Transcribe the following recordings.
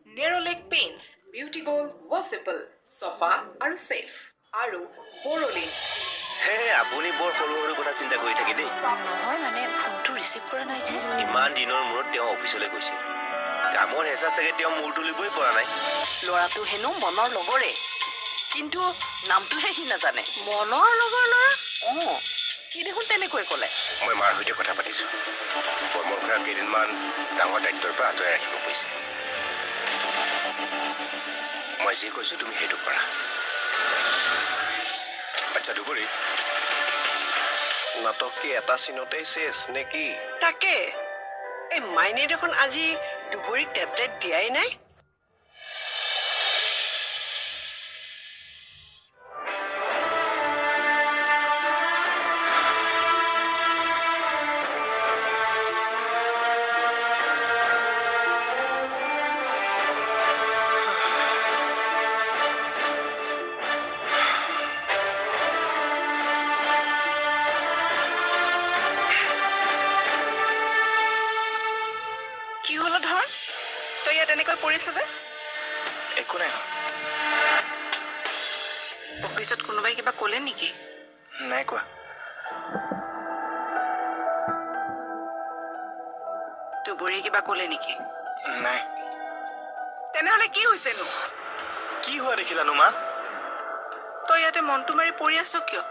Nerolac Paints beauty গ'ল ৱাছেবল চফা আৰু ছেফ আৰু বৰলিন হে আপুনি বৰ সৰু সৰু কথা চিন্তা কৰি থাকে দেই নহয় মানে ফোনটো ৰিচিভ কৰা নাই যে ইমান দিনৰ মূৰত তেওঁ অফিচলৈ গৈছে কামৰ হেঁচা চাগে তেওঁ মূৰ তুলিবই পৰা নাই ল'ৰাটো হেনো মনৰ লগৰে কিন্তু নামটোহে সি নাজানে মনৰ লগৰ ল'ৰা সি দেখোন তেনেকৈ ক'লে মই মাৰ সৈতে কথা পাতিছোঁ কৰ্মৰখৰা কেইদিনমান ডাঙৰ দায়িত্বৰ পৰা আঁতৰাই ৰাখিব কৈছে মই যি কৈছোঁ তুমি সেইটো কৰা আচ্ছা দুবৰী নাটক কি এটা চিনতেই শেষ নে কি তাকে এই মাইনে দেখোন আজি দুবৰীক টেবলেট দিয়াই নাই একো নাই অফিচত কোনোবাই কিবা ক'লে নেকি নাই কোৱা দুবৰী কিবা ক'লে নেকি নাই তেনেহ'লে কি হৈছেনো কি হোৱা দেখিলানো মা তই ইয়াতে মনটো মাৰি পৰি আছ কিয়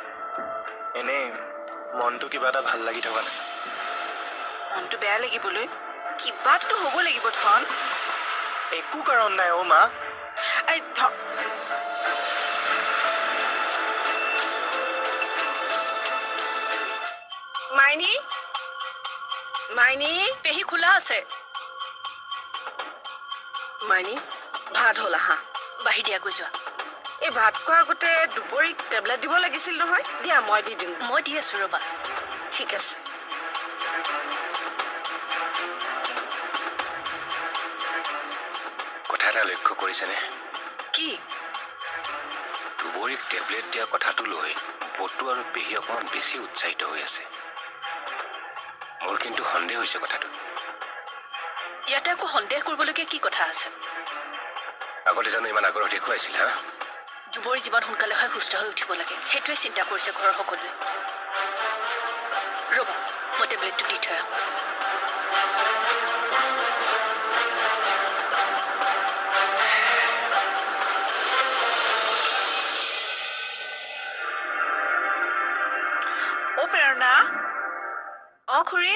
এনেই মনটো কিবা এটা ভাল লাগি থকা নাই মনটো বেয়া লাগিবলৈ কিবাটো হ'ব লাগিব ধন একো কাৰণ নাই অ' মা এই মাইনী মাইনী পেহী খোলা আছে মাইনী ভাত হ'ল আহা বাঢ়ি দিয়াগৈ যোৱা এই ভাত খোৱাৰ আগতে দুবৰীক টেবলেট দিব লাগিছিল নহয় দিয়া মই দি দিম মই দি আছোঁ ৰ'বা ঠিক আছে কথা এটা লক্ষ্য কৰিছেনে কি দুবৰীক টেবলেট দিয়া কথাটো লৈ বটু আৰু পেহী অকণমান বেছি উৎসাহিত হৈ আছে মোৰ কিন্তু সন্দেহ হৈছে কথাটো ইয়াতে আকৌ সন্দেহ কৰিবলগীয়া কি কথা আছে আগতে জানো ইমান আগ্ৰহ দেখুৱাইছিল হা দুবৰী যিমান সোনকালে হয় সুস্থ হৈ উঠিব লাগে সেইটোৱে চিন্তা কৰিছে ঘৰৰ সকলোৱে ৰ'বা মই টেবলেটটো দি থৈ আহোঁ প্ৰেৰণা খুৰী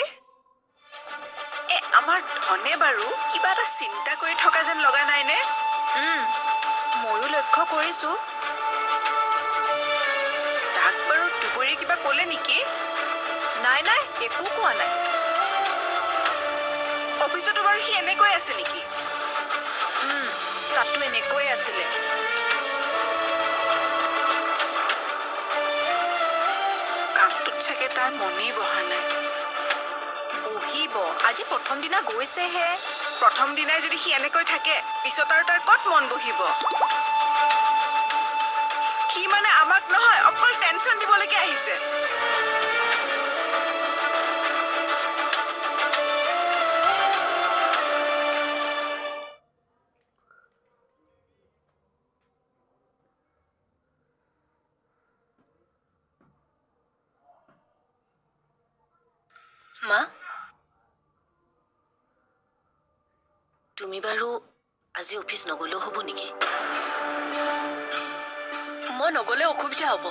আমাৰ ধনে বাৰু কিবা এটা চিন্তা কৰি থকা যেন লগা নাইনে ময়ো লক্ষ্য কৰিছোঁ তাক বাৰু দুবৰীয়ে কিবা ক'লে নেকি নাই একো কোৱা নাই অফিচতো বাৰু সি এনেকৈ আছে নেকি তাতো এনেকৈ আছিলে কামটোত চাগে তাৰ মনেই বহা নাই বহিব আজি প্ৰথম দিনা গৈছেহে প্ৰথম দিনাই যদি সি এনেকৈ থাকে পিছত আৰু তাৰ ক'ত মন বহিব সি মানে আমাক নহয় অকল টেনচন দিবলৈকে আহিছে মা তুমি বাৰু আজি অফিচ নগলেও হ'ব নেকি মই নগলে অসুবিধা হ'ব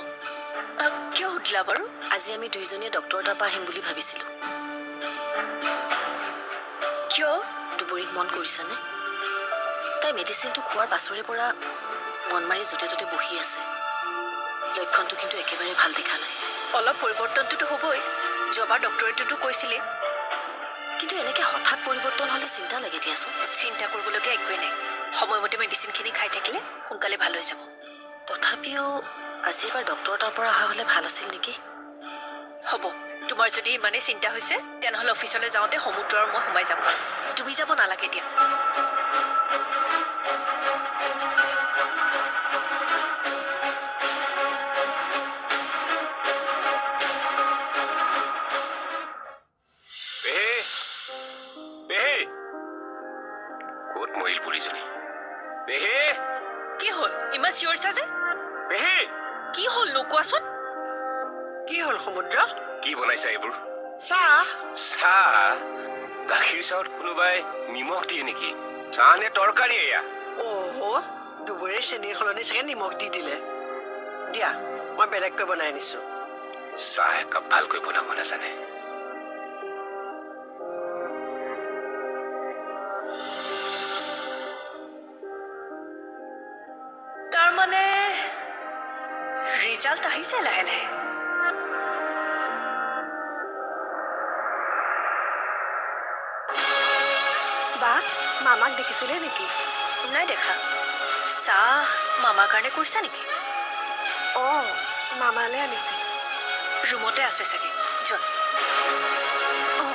কিয় সুধিলা বাৰু আজি আমি দুইজনীয়ে ডক্টৰৰ তাৰ পৰা আহিম বুলি ভাবিছিলোঁ কিয় দুবৰীক মন কৰিছানে তাই মেডিচিনটো খোৱাৰ পাছৰে পৰা মন মাৰি য'তে ত'তে বহি আছে লক্ষণটো কিন্তু একেবাৰে ভাল দেখা নাই অলপ পৰিৱৰ্তনটোতো হ'বই যোৱাবাৰ ডক্টৰেটোতো কৈছিলে কিন্তু এনেকৈ হঠাৎ পৰিৱৰ্তন হ'লে চিন্তা লাগে দিয়াচোন চিন্তা কৰিবলগীয়া একোৱেই নাই সময়মতে মেডিচিনখিনি খাই থাকিলে সোনকালে ভাল হৈ যাব তথাপিও আজি এবাৰ ডক্টৰৰ তাৰ পৰা অহা হ'লে ভাল আছিল নেকি হ'ব তোমাৰ যদি ইমানেই চিন্তা হৈছে তেনেহ'লে অফিচলৈ যাওঁতে সমুদ্ৰ আৰু মই সোমাই যাম তুমি যাব নালাগে দিয়া ক'ত মৰিল বুঢ়ীজনী পেহী কি হ'ল ইমান চিঞৰিছা যে পেহী কি হ'ল নোকোৱাচোন কি হ'ল সমুদ্ৰ কি বনাইছা এইবোৰ চাহ চাহ গাখীৰ চাহত কোনোবাই নিমখ দিয়ে নেকি চাহ নে তৰকাৰী এয়া অহ দুবৰীৰ চেনীৰ সলনি চাগে নিমখ দি দিলে দিয়া মই বেলেগকৈ বনাই আনিছো চাহ একাপ ভালকৈ বনাব নাজানে তাৰমানে ৰিজাল্ট আহিছে লাহে লাহে বা মামাক দেখিছিলে নেকি নাই দেখা চাহ মামাৰ কাৰণে কৰিছা নেকি অঁ মামালৈ আনিছে ৰুমতে আছে চাগে যোৱা অঁ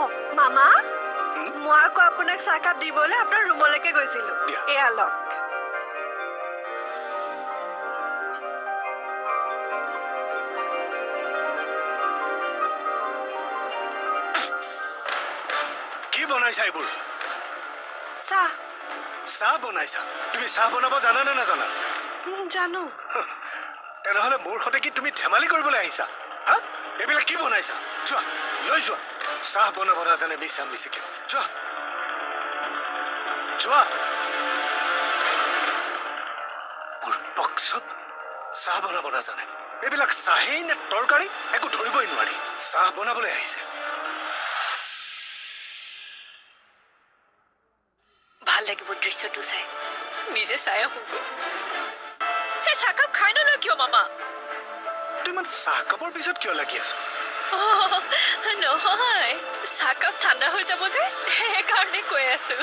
অঁ মামা মই আকৌ আপোনাক চাহকাপ দিবলৈ আপোনাৰ ৰুমলৈকে গৈছিলো এয়া লওক কি বনাইছা এইবোৰ চাহ চাহ বনাইছা তুমি চাহ বনাব জানা নে নাজানা জানো তেনেহলে মোৰ সৈতে কি তুমি ধেমালি কৰিবলৈ আহিছা হা এইবিলাক কি বনাইছা যোৱা লৈ যোৱা চাহ বনাব নাজানে মিছা মিছিকে যোৱা যোৱা পূৰ্বক চব চাহ বনাব নাজানে এইবিলাক চাহেই নে তৰকাৰী একো ধৰিবই নোৱাৰি চাহ বনাবলৈ আহিছে ভাল লাগিব দৃশ্যটো চাই নিজে চাই আহোঁগৈ সেই চাহকাপ খাই নলয় কিয় মামা তুমি ইমান চাহকাপৰ পিছত কিয় লাগি আছো নহয় চাহকাপ ঠাণ্ডা হৈ যাব যে সেইকাৰণে কৈ আছো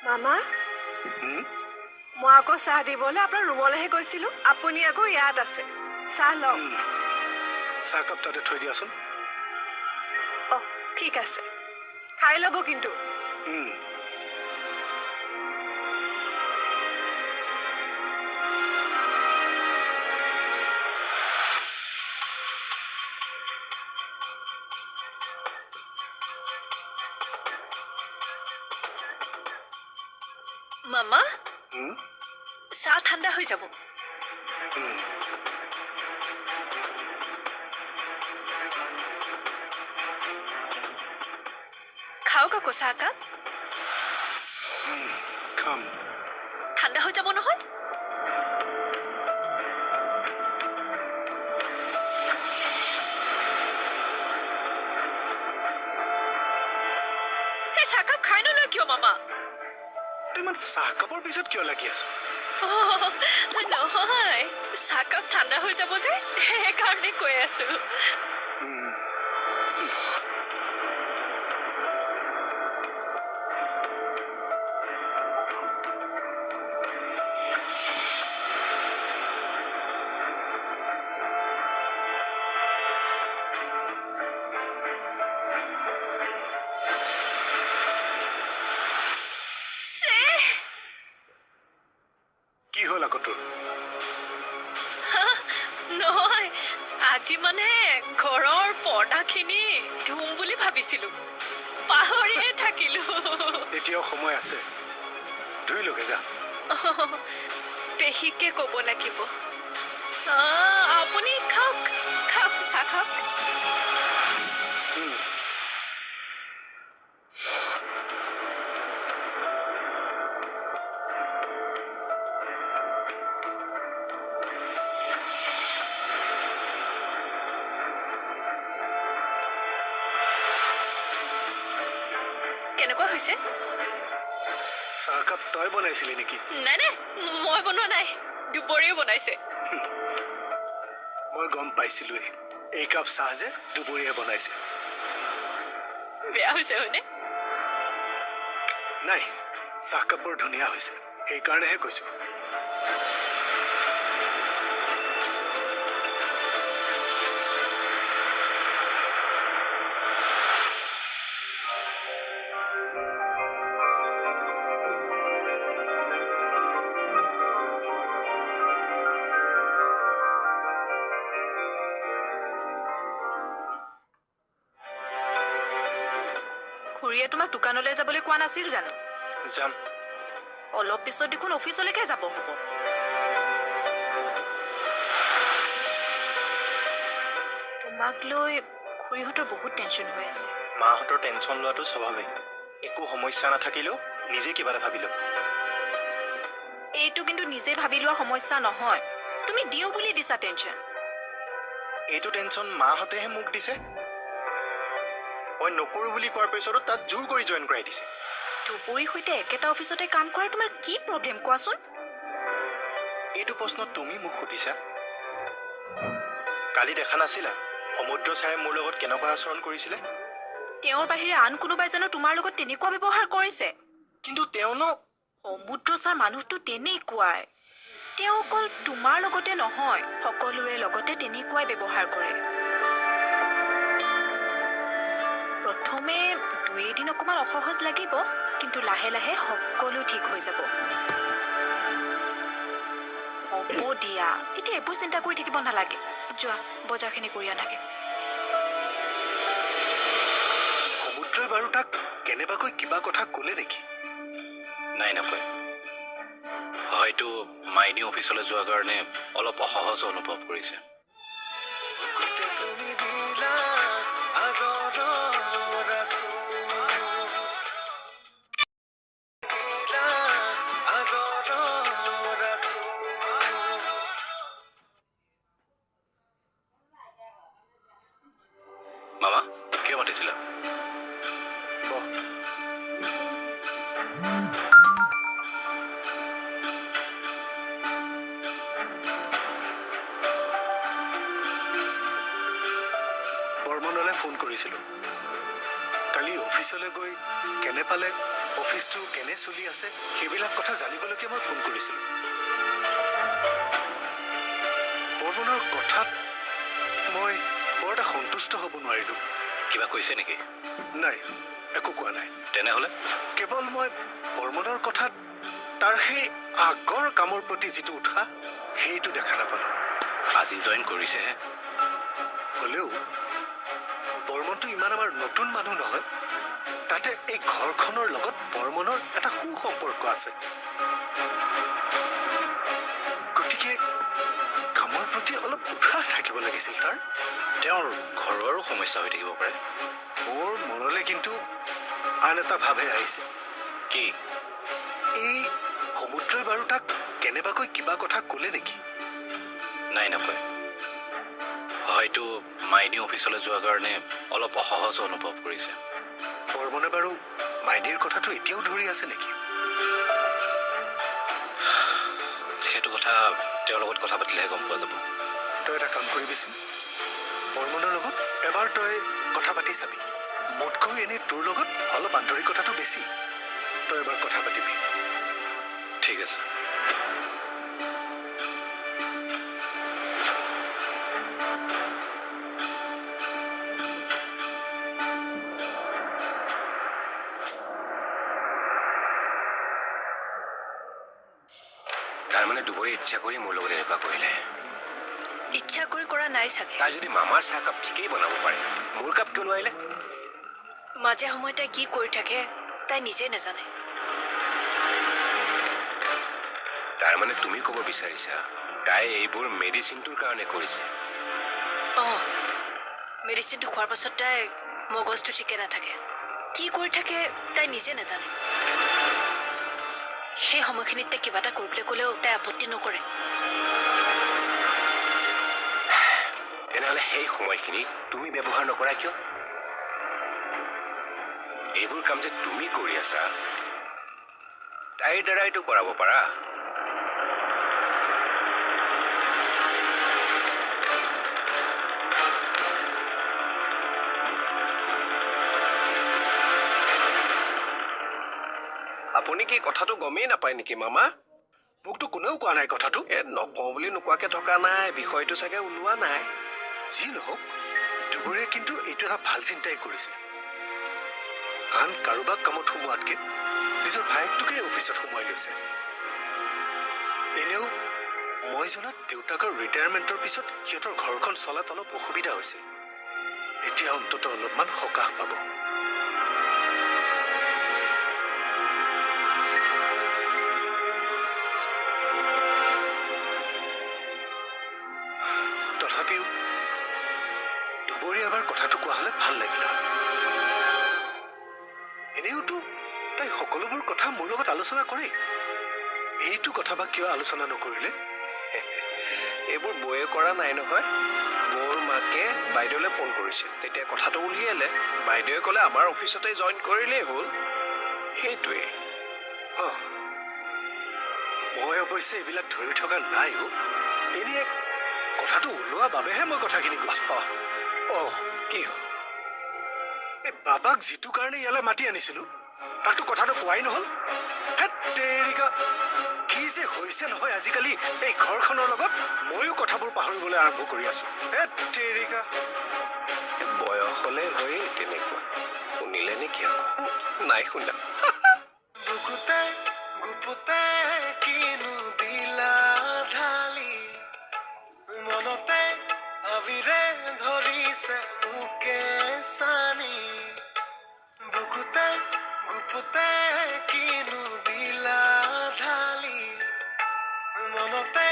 মামা মই আকৌ চাহ দিবলৈ আপোনাৰ ৰুমলৈহে গৈছিলো আপুনি আকৌ ইয়াত আছে চাহ লওক চাহকাপ তাতে থৈ দিয়াচোন অঁ ঠিক আছে খাই ল'ব কিন্তু মামা চাহ ঠাণ্ডা হৈ যাব খাওক আকৌ চাহকাপ খাম ঠাণ্ডা হৈ যাব নহয় সেই চাহকাপ খাই নলয় কিয় মামা তুমি ইমান চাহকাপৰ পিছত কিয় লাগি আছো নহয় চাহকাপ ঠাণ্ডা হৈ যাব যে সেইকাৰণে কৈ আছো কি হ'ল আকৌ তোৰ নহয় আজি মানে ঘৰৰ পৰ্দাখিনি ধুম বুলি ভাবিছিলো পাহৰিয়ে থাকিলো এতিয়াও সময় আছে ধুই লগে যা পেহীকে ক'ব লাগিব আপুনি খাওক খাওক চাহ খাওক কেনেকুৱা হৈছে চাহকাপ তই বনাইছিলি নেকি নাই নাই মই বনোৱা নাই দুপৰীয়া বনাইছে মই গম পাইছিলোৱে এই কাপ চাহ যে দুপৰীয়া বনাইছে বেয়া হৈছে হয়নে নাই চাহকাপ বৰ ধুনীয়া হৈছে সেইকাৰণেহে কৈছো খুৰীয়ে তোমাক দোকানলৈ যাবলৈ কোৱা নাছিল জানো যাম অলপ পিছত দেখোন অফিচলৈকে যাব হ'ব তোমাক লৈ খুৰীহঁতৰ বহুত টেনশ্যন হৈ আছে মাহঁতৰ টেনশ্যন লোৱাটো স্বাভাৱিক একো সমস্যা নাথাকিলেও নিজে কিবা এটা ভাবি লওক এইটো কিন্তু নিজে ভাবি লোৱা সমস্যা নহয় তুমি দিওঁ বুলি দিছা টেনশ্যন এইটো টেনশ্যন মাহঁতেহে মোক দিছে মই নকৰোঁ বুলি কোৱাৰ পিছতো তাত জোৰ কৰি জইন কৰাই দিছে দুবৰীৰ সৈতে একেটা অফিচতে কাম কৰা তোমাৰ কি প্ৰব্লেম কোৱাচোন এইটো প্ৰশ্ন তুমি মোক সুধিছা কালি দেখা নাছিলা সমুদ্ৰ ছাৰে মোৰ লগত কেনেকুৱা আচৰণ কৰিছিলে তেওঁৰ বাহিৰে আন কোনোবাই জানো তোমাৰ লগত তেনেকুৱা ব্যৱহাৰ কৰিছে কিন্তু তেওঁ ন সমুদ্ৰ ছাৰ মানুহটো তেনেকুৱাই তেওঁ অকল তোমাৰ লগতে নহয় সকলোৰে লগতে তেনেকুৱাই ব্যৱহাৰ কৰে প্ৰথমে 2 দিন অকমান অসহজ লাগিব কিন্তু লাহে লাহে সকলো ঠিক হৈ যাব হ'ব দিয়া এতিয়া এইবোৰ চিন্তা কৰি থাকিব নালাগে যোৱা বজাৰখিনি কৰি আনাগে সমুদ্ৰই বাৰু তাক কেনেবাকৈ কিবা কথা ক'লে নেকি নাই নকয় হয়তো মাইনী অফিচলৈ যোৱাৰ কাৰণে অলপ অসহজ অনুভৱ কৰিছে মামা কিয় মাতিছিলা বহ বৰ্মনলৈ ফোন কৰিছিলোঁ কালি অফিচলৈ গৈ কেনে পালে অফিচটো কেনে চলি আছে সেইবিলাক কথা জানিবলৈকে মই ফোন কৰিছিলোঁ বৰ্মনৰ কথাত মই বৰ এটা সন্তুষ্ট হ'ব নোৱাৰিলোঁ কিবা কৈছে নেকি নাই একো কোৱা নাই তেনেহ'লে কেৱল মই বৰ্মনৰ কথাত তাৰ সেই আগৰ কামৰ প্ৰতি যিটো উৎসাহ সেইটো দেখা নাপালোঁ আজি জইন কৰিছেহে হ'লেও বৰ্মনটো ইমান আমাৰ নতুন মানুহ নহয় তাতে এই ঘৰখনৰ লগত বৰ্মনৰ এটা সুসম্পৰ্ক আছে গতিকে কামৰ প্ৰতি অলপ উৎসাহ থাকিব লাগিছিল তাৰ তেওঁৰ ঘৰুৱাৰো সমস্যা হৈ থাকিব পাৰে মোৰ মনলৈ কিন্তু আন এটা ভাৱে আহিছে কি এই সমুদ্ৰই বাৰু তাক কেনেবাকৈ কিবা কথা ক'লে নেকি নাই নকয় হয়তো মাইনী অফিচলৈ যোৱাৰ কাৰণে অলপ অসহজ অনুভৱ কৰিছে বৰ্মনে বাৰু মাইনীৰ কথাটো এতিয়াও ধৰি আছে নেকি সেইটো কথা তেওঁৰ লগত কথা পাতিলেহে গম পোৱা যাব তই এটা কাম কৰিবিচোন বৰ্মনৰ লগত এবাৰ তই কথা পাতি চাবি মোতকৈ এনেই তোৰ লগত অলপ আন্তৰিকতাটো বেছি তই এবাৰ কথা পাতিবি ঠিক আছে তাৰমানে দুবৰী ইচ্ছা কৰি মোৰ লগত এনেকুৱা কৰিলে ইচ্ছা কৰি কৰা নাই চাগে তাই যদি মামাৰ চাহকাপ ঠিকেই বনাব পাৰে মোৰ কাপ কিয় নোৱাৰিলে মাজে সময়ে তাই কি কৰি থাকে তাই নিজে নাজানে তাৰমানে তুমি ক'ব বিচাৰিছা তাই এইবোৰ মেডিচিনটোৰ কাৰণে কৰিছে অঁ মেডিচিনটো খোৱাৰ পাছত তাই মগজটো ঠিকে নাথাকে কি কৰি থাকে তাই নিজে নাজানে সেই সময়খিনিত তাই কিবা এটা কৰিবলৈ ক'লেও তাই আপত্তি নকৰে তেনেহ'লে সেই সময়খিনি তুমি ব্যৱহাৰ নকৰা কিয় এইবোৰ কাম যে তুমি কৰি আছা তাইৰ দ্বাৰাইতো কৰাব পাৰা আপুনি কি কথাটো গমেই নাপায় নেকি মামা? মোকতো কোনেও কোৱা নাই কথাটো। নকওঁ বুলি নোকোৱাকে থকা নাই, বিষয়টো চাগে ওলোৱা নাই। যি নহওক দুবৰীয়ে কিন্তু এইটো এটা ভাল চিন্তাই কৰিছে। আন কাৰোবাক কামত সোমোৱাতকে নিজৰ ভায়েকটোকে অফিচত সোমোৱাই লৈছে। এনেও মই জনাত দেউতাকৰ ৰিটায়াৰমেণ্টৰ পিছত সিহঁতৰ ঘৰখন চলাত অলপ অসুবিধা হৈছে। এতিয়া অন্তত অলপমান সকাহ পাব। তথাপিও দুবৰী এবাৰ কথাটো কোৱা হলে ভাল লাগিল। এনেওতো তাই সকলোবোৰ কথা মোৰ লগত আলোচনা কৰে। এইটো কথা বা কিয় আলোচনা নকৰিলে? এইবোৰ বৌয়ে কৰা নাই নহয়। বৌৰ মাকে বাইদেউলৈ ফোন কৰিছিল, তেতিয়া কথাটো উলিয়ালে। বাইদেৱে ক'লে আমাৰ অফিচতে জইন কৰিলেই হ'ল। সেইটোৱে। মই অৱশ্যে এইবিলাক ধৰি থকা নাই। এনেই কথাটো ওলোৱা বাবেহে মই কথাখিনি কৈছো। কি হ'ল? এই বাবাক যিটো কাৰণে ইয়ালৈ মাতি আনিছিলো তাকতো কথাটো কোৱাই নহল। কি যে হৈছে নহয় আজিকালি এই ঘৰখনৰ লগত। ময়ো কথাবোৰ পাহৰিবলৈ আৰম্ভ কৰি আছো। বয়স হলে হয়েই তেনেকুৱা। শুনিলে নেকি আকৌ? নাই শুনা। বুকুতে গুপুতে কিনো দিলা ঢালি, মনতে আবিৰে ধৰিছে মোকে চানি। বুকুতে গুপুতে কিনো দিলা ঢালি, মনতে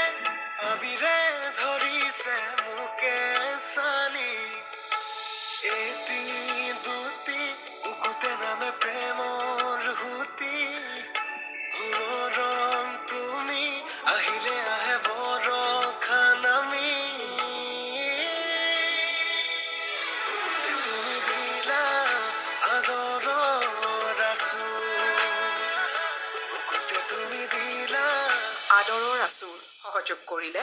আবিৰে ধৰিছে মোকে চানি। এটি দুটি বুকুতে নামে প্ৰেমৰ হুতি, মৰম তুমি আহিলে আহে বৰষা নামি। বুকুতে তুমি দিলা আদৰৰ আঁচোৰ, বুকুতে তুমি দিলা আদৰৰ আঁচোৰ সহযোগ কৰিলে